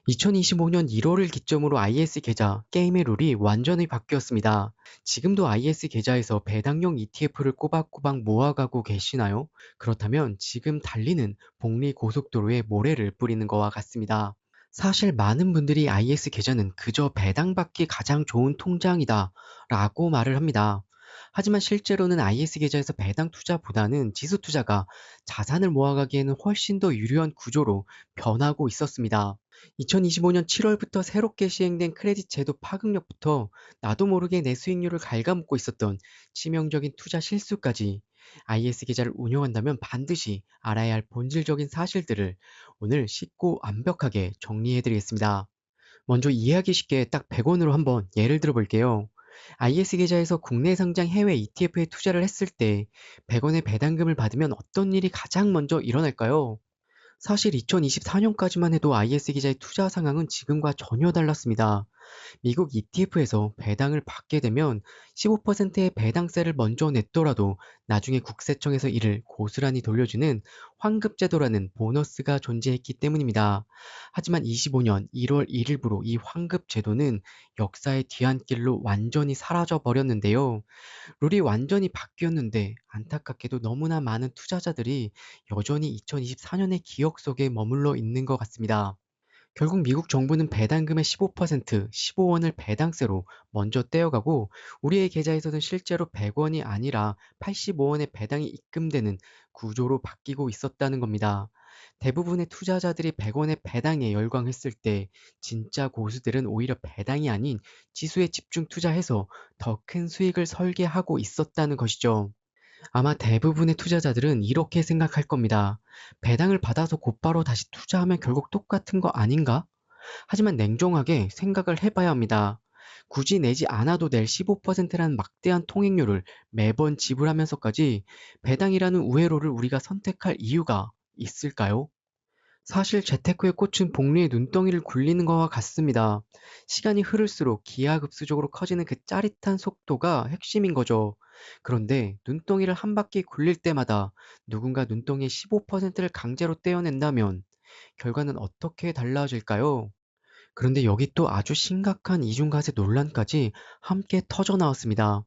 2025년 1월을 기점으로 IS 계좌, 게임의 룰이 완전히 바뀌었습니다. 지금도 IS 계좌에서 배당용 ETF를 꼬박꼬박 모아가고 계시나요? 그렇다면 지금 달리는 복리 고속도로에 모래를 뿌리는 것과 같습니다. 사실 많은 분들이 IS 계좌는 그저 배당받기 가장 좋은 통장이다 라고 말을 합니다. 하지만 실제로는 IS 계좌에서 배당 투자보다는 지수 투자가 자산을 모아가기에는 훨씬 더 유리한 구조로 변하고 있었습니다. 2025년 7월부터 새롭게 시행된 크레딧 제도 파급력부터 나도 모르게 내 수익률을 갉아먹고 있었던 치명적인 투자 실수까지 IS 계좌를 운영한다면 반드시 알아야 할 본질적인 사실들을 오늘 쉽고 완벽하게 정리해드리겠습니다. 먼저 이해하기 쉽게 딱 100원으로 한번 예를 들어 볼게요. IS 계좌에서 국내 상장 해외 ETF에 투자를 했을 때 100원의 배당금을 받으면 어떤 일이 가장 먼저 일어날까요? 사실 2024년까지만 해도 IS 계좌의 투자 상황은 지금과 전혀 달랐습니다. 미국 ETF에서 배당을 받게 되면 15%의 배당세를 먼저 냈더라도 나중에 국세청에서 이를 고스란히 돌려주는 환급제도라는 보너스가 존재했기 때문입니다. 하지만 25년 1월 1일부로 이 환급제도는 역사의 뒤안길로 완전히 사라져 버렸는데요. 룰이 완전히 바뀌었는데 안타깝게도 너무나 많은 투자자들이 여전히 2024년의 기억 속에 머물러 있는 것 같습니다. 결국 미국 정부는 배당금의 15%, 15원을 배당세로 먼저 떼어가고 우리의 계좌에서는 실제로 100원이 아니라 85원의 배당이 입금되는 구조로 바뀌고 있었다는 겁니다. 대부분의 투자자들이 100원의 배당에 열광했을 때 진짜 고수들은 오히려 배당이 아닌 지수에 집중 투자해서 더 큰 수익을 설계하고 있었다는 것이죠. 아마 대부분의 투자자들은 이렇게 생각할 겁니다. 배당을 받아서 곧바로 다시 투자하면 결국 똑같은 거 아닌가? 하지만 냉정하게 생각을 해봐야 합니다. 굳이 내지 않아도 낼 15%라는 막대한 통행료를 매번 지불하면서까지 배당이라는 우회로를 우리가 선택할 이유가 있을까요? 사실 재테크의 꽃은 복리의 눈덩이를 굴리는 것과 같습니다. 시간이 흐를수록 기하급수적으로 커지는 그 짜릿한 속도가 핵심인 거죠. 그런데 눈덩이를 한 바퀴 굴릴 때마다 누군가 눈덩이의 15%를 강제로 떼어낸다면 결과는 어떻게 달라질까요? 그런데 여기 또 아주 심각한 이중과세 논란까지 함께 터져 나왔습니다.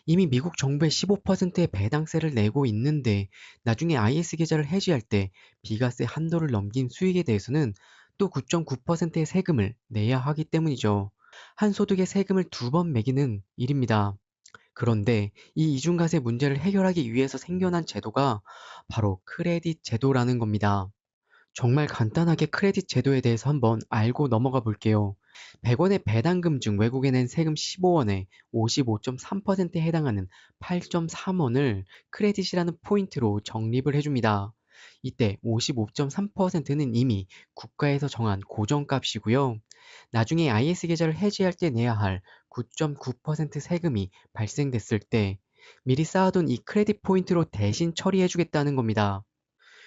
이미 미국 정부의 15%의 배당세를 내고 있는데 나중에 IS 계좌를 해지할 때 비과세 한도를 넘긴 수익에 대해서는 또 9.9%의 세금을 내야 하기 때문이죠. 한 소득의 세금을 두 번 매기는 일입니다. 그런데 이 이중과세 문제를 해결하기 위해서 생겨난 제도가 바로 크레딧 제도라는 겁니다. 정말 간단하게 크레딧 제도에 대해서 한번 알고 넘어가 볼게요. 100원의 배당금 중 외국에 낸 세금 15원에 55.3%에 해당하는 8.3원을 크레딧이라는 포인트로 적립을 해줍니다. 이때 55.3%는 이미 국가에서 정한 고정값이고요. 나중에 IS 계좌를 해지할 때 내야 할 9.9% 세금이 발생됐을 때 미리 쌓아둔 이 크레딧 포인트로 대신 처리해주겠다는 겁니다.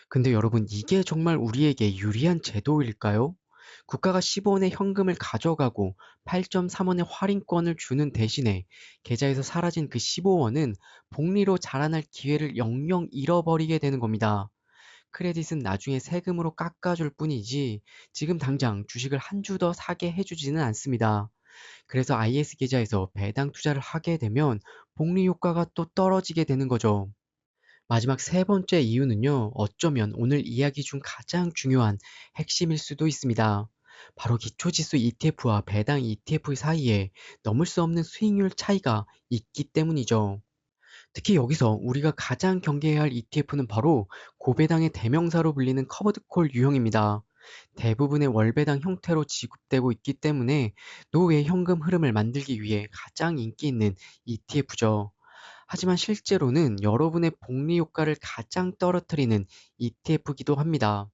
근데 여러분 이게 정말 우리에게 유리한 제도일까요? 국가가 15원의 현금을 가져가고 8.3원의 할인권을 주는 대신에 계좌에서 사라진 그 15원은 복리로 자라날 기회를 영영 잃어버리게 되는 겁니다. 크레딧은 나중에 세금으로 깎아줄 뿐이지 지금 당장 주식을 한 주 더 사게 해주지는 않습니다. 그래서 IS 계좌에서 배당 투자를 하게 되면 복리 효과가 또 떨어지게 되는 거죠. 마지막 세 번째 이유는요, 어쩌면 오늘 이야기 중 가장 중요한 핵심일 수도 있습니다. 바로 기초지수 ETF와 배당 ETF 사이에 넘을 수 없는 수익률 차이가 있기 때문이죠. 특히 여기서 우리가 가장 경계해야 할 ETF는 바로 고배당의 대명사로 불리는 커버드콜 유형입니다. 대부분의 월배당 형태로 지급되고 있기 때문에 노후의 현금 흐름을 만들기 위해 가장 인기 있는 ETF죠. 하지만 실제로는 여러분의 복리 효과를 가장 떨어뜨리는 ETF이기도 합니다.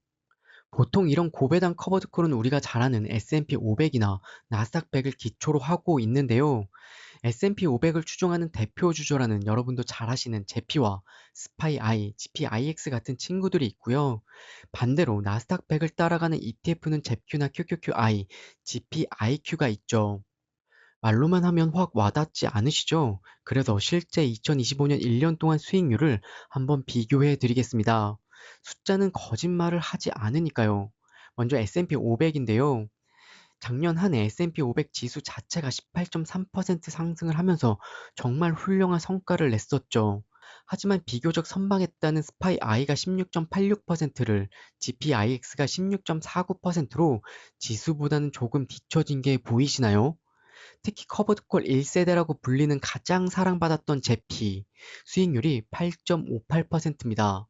보통 이런 고배당 커버드콜은 우리가 잘 아는 S&P 500이나 나스닥 100을 기초로 하고 있는데요. S&P 500을 추종하는 대표 주주라는 여러분도 잘 아시는 제피와 스파이I, GPIX 같은 친구들이 있고요. 반대로 나스닥 100을 따라가는 ETF는 제큐나 QQQI, GPIQ가 있죠. 말로만 하면 확 와닿지 않으시죠? 그래서 실제 2025년 1년 동안 수익률을 한번 비교해 드리겠습니다. 숫자는 거짓말을 하지 않으니까요. 먼저 S&P 500인데요. 작년 한 해 S&P 500 지수 자체가 18.3% 상승을 하면서 정말 훌륭한 성과를 냈었죠. 하지만 비교적 선방했다는 스파이 I가 16.86%를 GPIX가 16.49%로 지수보다는 조금 뒤처진 게 보이시나요? 특히 커버드콜 1세대라고 불리는 가장 사랑받았던 제피, 수익률이 8.58%입니다.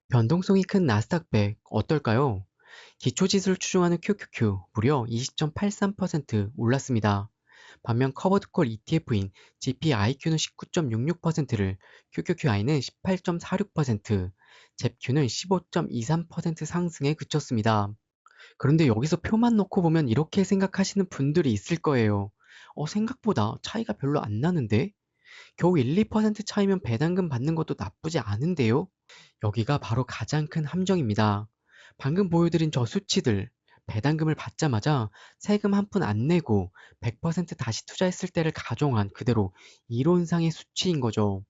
변동성이 큰 나스닥 100 어떨까요? 기초지수를 추종하는 QQQ 무려 20.83% 올랐습니다. 반면 커버드콜 ETF인 GPIQ는 19.66%를, QQQI는 18.46%, 잽Q는 15.23% 상승에 그쳤습니다. 그런데 여기서 표만 놓고 보면 이렇게 생각하시는 분들이 있을 거예요. 생각보다 차이가 별로 안 나는데? 겨우 1, 2% 차이면 배당금 받는 것도 나쁘지 않은데요? 여기가 바로 가장 큰 함정입니다. 방금 보여드린 저 수치들, 배당금을 받자마자 세금 한 푼 안 내고 100% 다시 투자했을 때를 가정한 그대로 이론상의 수치인 거죠.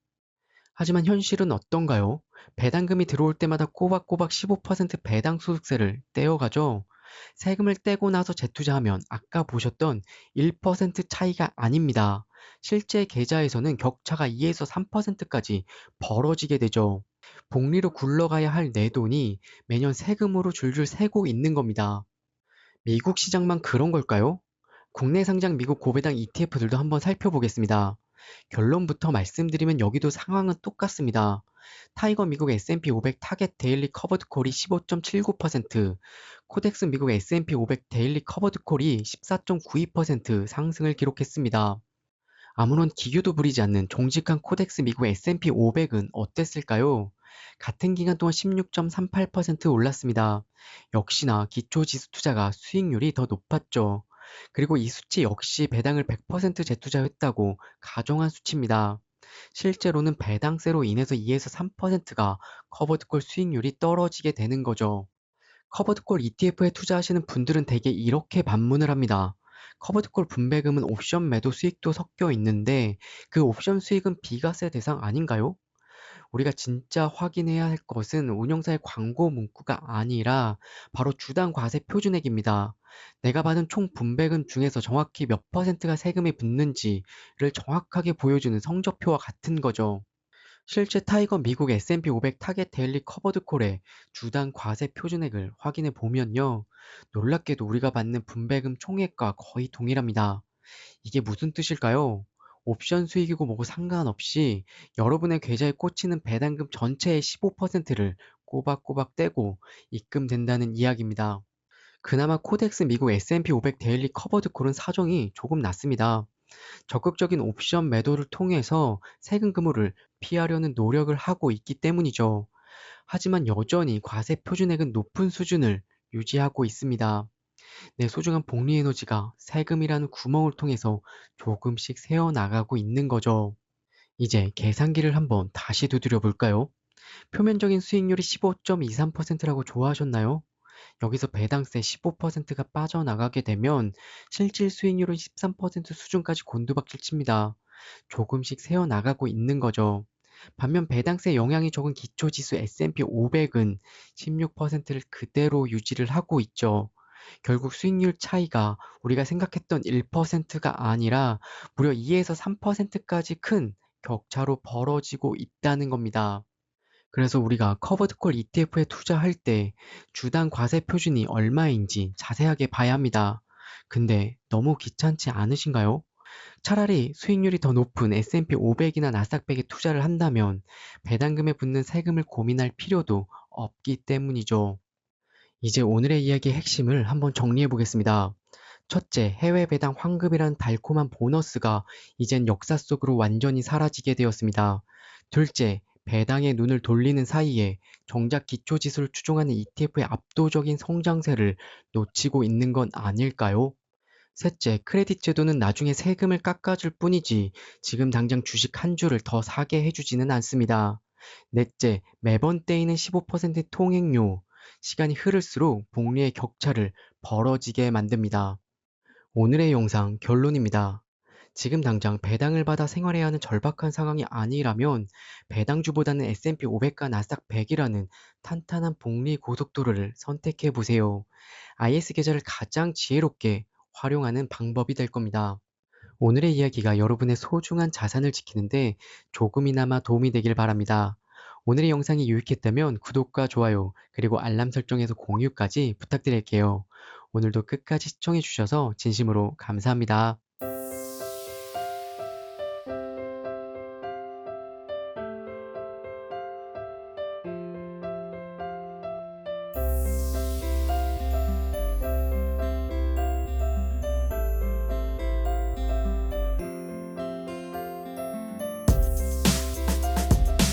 하지만 현실은 어떤가요? 배당금이 들어올 때마다 꼬박꼬박 15% 배당 소득세를 떼어가죠. 세금을 떼고 나서 재투자하면 아까 보셨던 1% 차이가 아닙니다. 실제 계좌에서는 격차가 2에서 3%까지 벌어지게 되죠. 복리로 굴러가야 할 내 돈이 매년 세금으로 줄줄 새고 있는 겁니다. 미국 시장만 그런 걸까요? 국내 상장 미국 고배당 ETF들도 한번 살펴보겠습니다. 결론부터 말씀드리면 여기도 상황은 똑같습니다. 타이거 미국 S&P 500 타겟 데일리 커버드 콜이 15.79%, 코덱스 미국 S&P 500 데일리 커버드 콜이 14.92% 상승을 기록했습니다. 아무런 기교도 부리지 않는 정직한 코덱스 미국 S&P 500은 어땠을까요? 같은 기간 동안 16.38% 올랐습니다. 역시나 기초지수 투자가 수익률이 더 높았죠. 그리고 이 수치 역시 배당을 100% 재투자했다고 가정한 수치입니다. 실제로는 배당세로 인해서 2에서 3%가 커버드콜 수익률이 떨어지게 되는 거죠. 커버드콜 ETF에 투자하시는 분들은 대개 이렇게 반문을 합니다. 커버드콜 분배금은 옵션 매도 수익도 섞여 있는데 그 옵션 수익은 비과세 대상 아닌가요? 우리가 진짜 확인해야 할 것은 운영사의 광고 문구가 아니라 바로 주당 과세 표준액입니다. 내가 받은 총 분배금 중에서 정확히 몇 퍼센트가 세금이 붙는지를 정확하게 보여주는 성적표와 같은 거죠. 실제 타이거 미국 S&P 500 타겟 데일리 커버드 콜의 주당 과세 표준액을 확인해 보면요. 놀랍게도 우리가 받는 분배금 총액과 거의 동일합니다. 이게 무슨 뜻일까요? 옵션 수익이고 뭐고 상관없이 여러분의 계좌에 꽂히는 배당금 전체의 15%를 꼬박꼬박 떼고 입금된다는 이야기입니다. 그나마 코덱스 미국 S&P 500 데일리 커버드 콜은 사정이 조금 낫습니다. 적극적인 옵션 매도를 통해서 세금 금호를 피하려는 노력을 하고 있기 때문이죠. 하지만 여전히 과세 표준액은 높은 수준을 유지하고 있습니다. 내 소중한 복리 에너지가 세금이라는 구멍을 통해서 조금씩 새어나가고 있는 거죠. 이제 계산기를 한번 다시 두드려 볼까요? 표면적인 수익률이 15.23%라고 좋아하셨나요? 여기서 배당세 15%가 빠져나가게 되면 실질 수익률은 13% 수준까지 곤두박질 칩니다. 조금씩 새어나가고 있는 거죠. 반면 배당세 영향이 적은 기초지수 S&P 500은 16%를 그대로 유지를 하고 있죠. 결국 수익률 차이가 우리가 생각했던 1%가 아니라 무려 2에서 3%까지 큰 격차로 벌어지고 있다는 겁니다. 그래서 우리가 커버드콜 ETF에 투자할 때 주당 과세 표준이 얼마인지 자세하게 봐야 합니다. 근데 너무 귀찮지 않으신가요? 차라리 수익률이 더 높은 S&P 500이나 나스닥 100에 투자를 한다면 배당금에 붙는 세금을 고민할 필요도 없기 때문이죠. 이제 오늘의 이야기의 핵심을 한번 정리해 보겠습니다. 첫째, 해외 배당 환급이라는 달콤한 보너스가 이젠 역사 속으로 완전히 사라지게 되었습니다. 둘째, 배당에 눈을 돌리는 사이에 정작 기초지수를 추종하는 ETF의 압도적인 성장세를 놓치고 있는 건 아닐까요? 셋째, 크레딧 제도는 나중에 세금을 깎아줄 뿐이지 지금 당장 주식 한 주를 더 사게 해주지는 않습니다. 넷째, 매번 떼이는 15% 통행료, 시간이 흐를수록 복리의 격차를 벌어지게 만듭니다. 오늘의 영상 결론입니다. 지금 당장 배당을 받아 생활해야 하는 절박한 상황이 아니라면 배당주보다는 S&P 500과 나스닥 100이라는 탄탄한 복리 고속도로를 선택해 보세요. IS 계좌를 가장 지혜롭게 활용하는 방법이 될 겁니다. 오늘의 이야기가 여러분의 소중한 자산을 지키는데 조금이나마 도움이 되길 바랍니다. 오늘의 영상이 유익했다면 구독과 좋아요, 그리고 알람 설정에서 공유까지 부탁드릴게요. 오늘도 끝까지 시청해주셔서 진심으로 감사합니다.